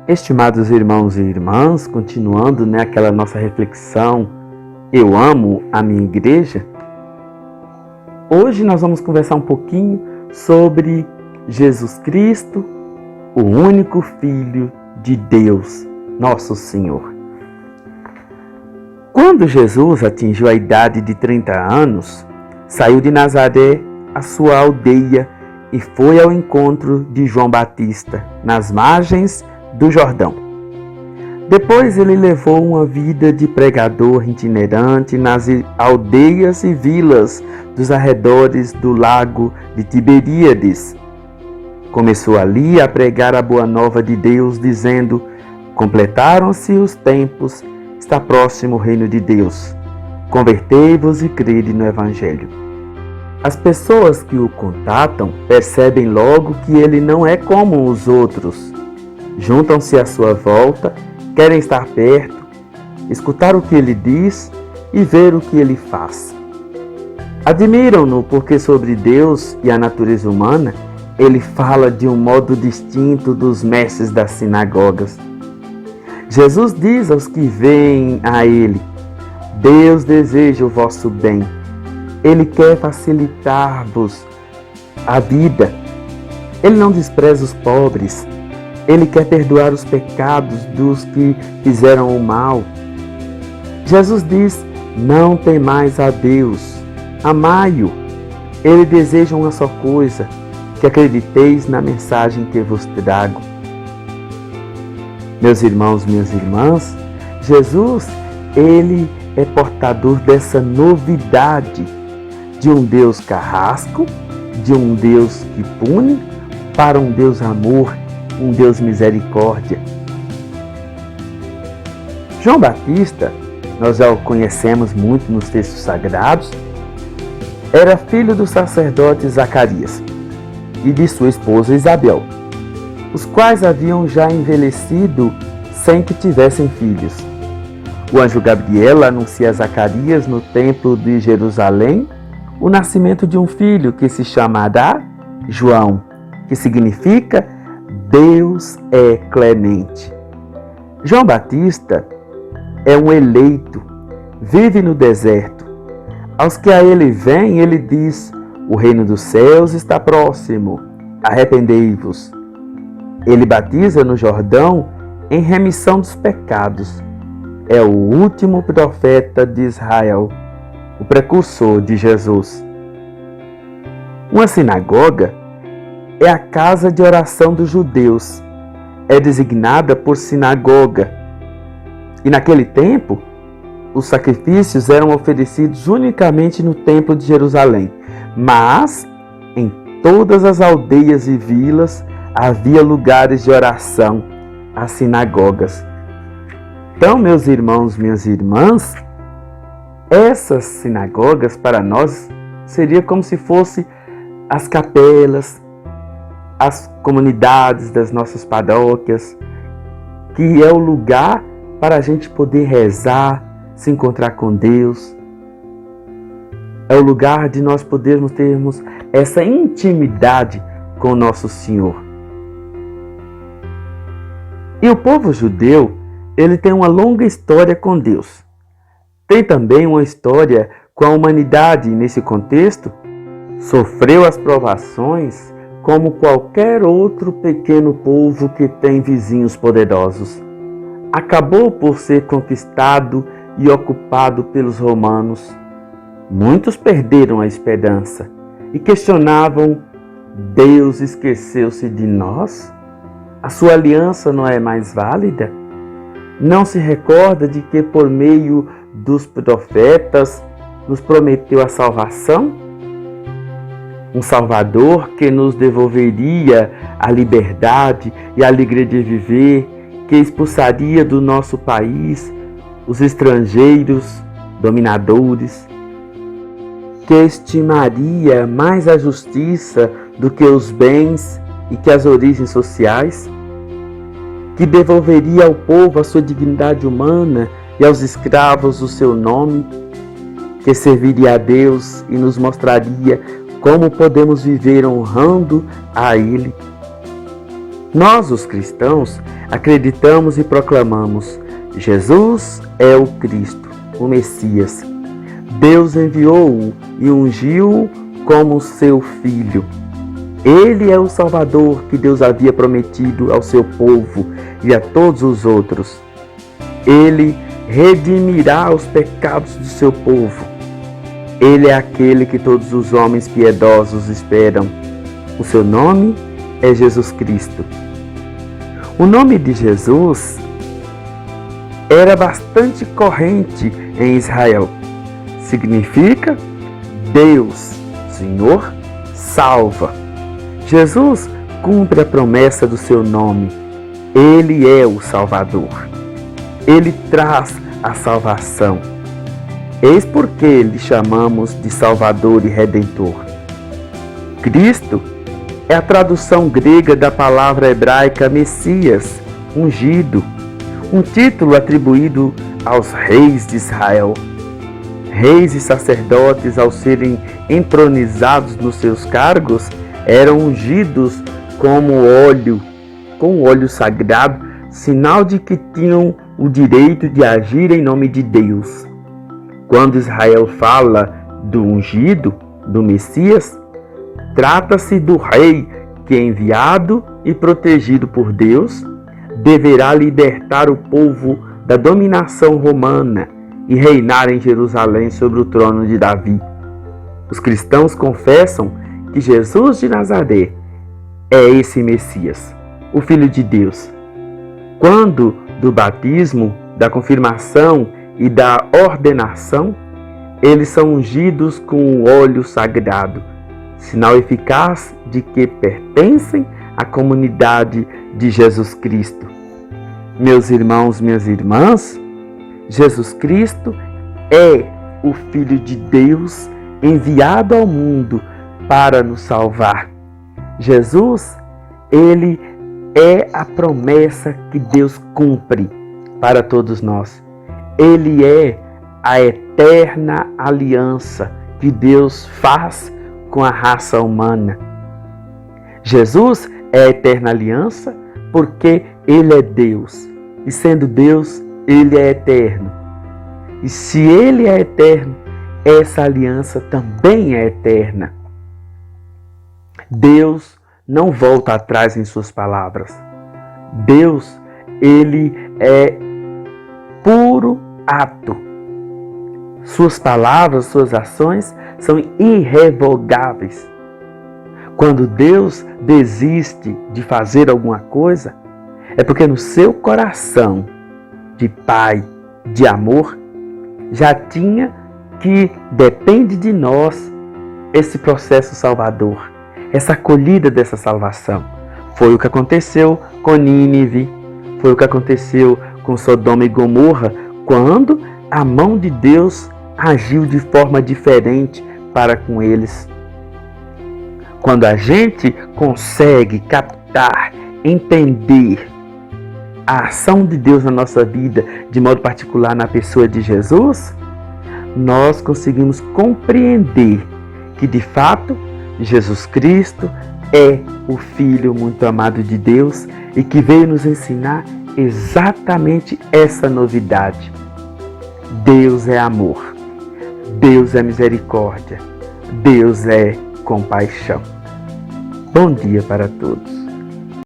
Estimados irmãos e irmãs, continuando aquela nossa reflexão, eu amo a minha igreja. Hoje nós vamos conversar um pouquinho sobre Jesus Cristo, o único Filho de Deus, nosso Senhor. Quando Jesus atingiu a idade de 30 anos, saiu de Nazaré, a sua aldeia, e foi ao encontro de João Batista, nas margens do Jordão. Depois ele levou uma vida de pregador itinerante nas aldeias e vilas dos arredores do lago de Tiberíades. Começou ali a pregar a boa nova de Deus, dizendo: completaram-se os tempos, está próximo o reino de Deus. Convertei-vos e crede no Evangelho. As pessoas que o contatam percebem logo que ele não é como os outros. Juntam-se à sua volta, querem estar perto, escutar o que ele diz e ver o que ele faz. Admiram-no porque sobre Deus e a natureza humana ele fala de um modo distinto dos mestres das sinagogas. Jesus diz aos que vêm a ele: Deus deseja o vosso bem. Ele quer facilitar-vos a vida. Ele não despreza os pobres. Ele quer perdoar os pecados dos que fizeram o mal. Jesus diz: não temais a Deus, amai-o. Ele deseja uma só coisa, que acrediteis na mensagem que vos trago. Meus irmãos, minhas irmãs, Jesus, ele é portador dessa novidade de um Deus carrasco, de um Deus que pune, para um Deus amor, um Deus misericórdia. João Batista, nós já o conhecemos muito nos textos sagrados, era filho do sacerdote Zacarias e de sua esposa Isabel, os quais haviam já envelhecido sem que tivessem filhos. O anjo Gabriel anuncia a Zacarias no templo de Jerusalém o nascimento de um filho que se chamará João, que significa Deus é clemente. João Batista é um eleito, vive no deserto. Aos que a ele vêm, ele diz: o reino dos céus está próximo, arrependei-vos. Ele batiza no Jordão em remissão dos pecados. É o último profeta de Israel, o precursor de Jesus. Uma sinagoga é a casa de oração dos judeus. É designada por sinagoga. E naquele tempo, os sacrifícios eram oferecidos unicamente no templo de Jerusalém. Mas, em todas as aldeias e vilas, havia lugares de oração, as sinagogas. Então, meus irmãos, minhas irmãs, essas sinagogas para nós seria como se fosse as capelas, as comunidades das nossas paróquias, que é o lugar para a gente poder rezar, se encontrar com Deus. É o lugar de nós podermos termos essa intimidade com o nosso Senhor. E o povo judeu, ele tem uma longa história com Deus. Tem também uma história com a humanidade nesse contexto. Sofreu as provações como qualquer outro pequeno povo que tem vizinhos poderosos. Acabou por ser conquistado e ocupado pelos romanos. Muitos perderam a esperança e questionavam: Deus esqueceu-se de nós? A sua aliança não é mais válida? Não se recorda de que por meio dos profetas nos prometeu a salvação? Um Salvador que nos devolveria a liberdade e a alegria de viver, que expulsaria do nosso país os estrangeiros dominadores, que estimaria mais a justiça do que os bens e que as origens sociais, que devolveria ao povo a sua dignidade humana e aos escravos o seu nome, que serviria a Deus e nos mostraria como podemos viver honrando a Ele. Nós, os cristãos, acreditamos e proclamamos: Jesus é o Cristo, o Messias. Deus enviou-o e ungiu-o como seu Filho. Ele é o Salvador que Deus havia prometido ao seu povo e a todos os outros. Ele redimirá os pecados do seu povo. Ele é aquele que todos os homens piedosos esperam. O seu nome é Jesus Cristo. O nome de Jesus era bastante corrente em Israel. Significa Deus, Senhor, salva. Jesus cumpre a promessa do seu nome. Ele é o Salvador. Ele traz a salvação. Eis porque lhe chamamos de Salvador e Redentor. Cristo é a tradução grega da palavra hebraica Messias, ungido, um título atribuído aos reis de Israel. Reis e sacerdotes, ao serem entronizados nos seus cargos, eram ungidos com óleo sagrado, sinal de que tinham o direito de agir em nome de Deus. Quando Israel fala do ungido, do Messias, trata-se do rei que, enviado e protegido por Deus, deverá libertar o povo da dominação romana e reinar em Jerusalém sobre o trono de Davi. Os cristãos confessam que Jesus de Nazaré é esse Messias, o Filho de Deus. Quando do batismo, da confirmação e da ordenação, eles são ungidos com o óleo sagrado, sinal eficaz de que pertencem à comunidade de Jesus Cristo. Meus irmãos, minhas irmãs, Jesus Cristo é o Filho de Deus enviado ao mundo para nos salvar. Jesus, ele é a promessa que Deus cumpre para todos nós. Ele é a eterna aliança que Deus faz com a raça humana. Jesus é a eterna aliança porque Ele é Deus. E sendo Deus, Ele é eterno. E se Ele é eterno, essa aliança também é eterna. Deus não volta atrás em suas palavras. Deus, Ele é puro ato. Suas palavras, suas ações são irrevogáveis. Quando Deus desiste de fazer alguma coisa, é porque no seu coração de Pai, de amor, já tinha que depende de nós esse processo salvador, essa acolhida dessa salvação. Foi o que aconteceu com Nínive, foi o que aconteceu com Sodoma e Gomorra, quando a mão de Deus agiu de forma diferente para com eles. Quando a gente consegue captar, entender a ação de Deus na nossa vida, de modo particular na pessoa de Jesus, nós conseguimos compreender que, de fato, Jesus Cristo é o Filho muito amado de Deus e que veio nos ensinar exatamente essa novidade. Deus é amor, Deus é misericórdia, Deus é compaixão. Bom dia para todos.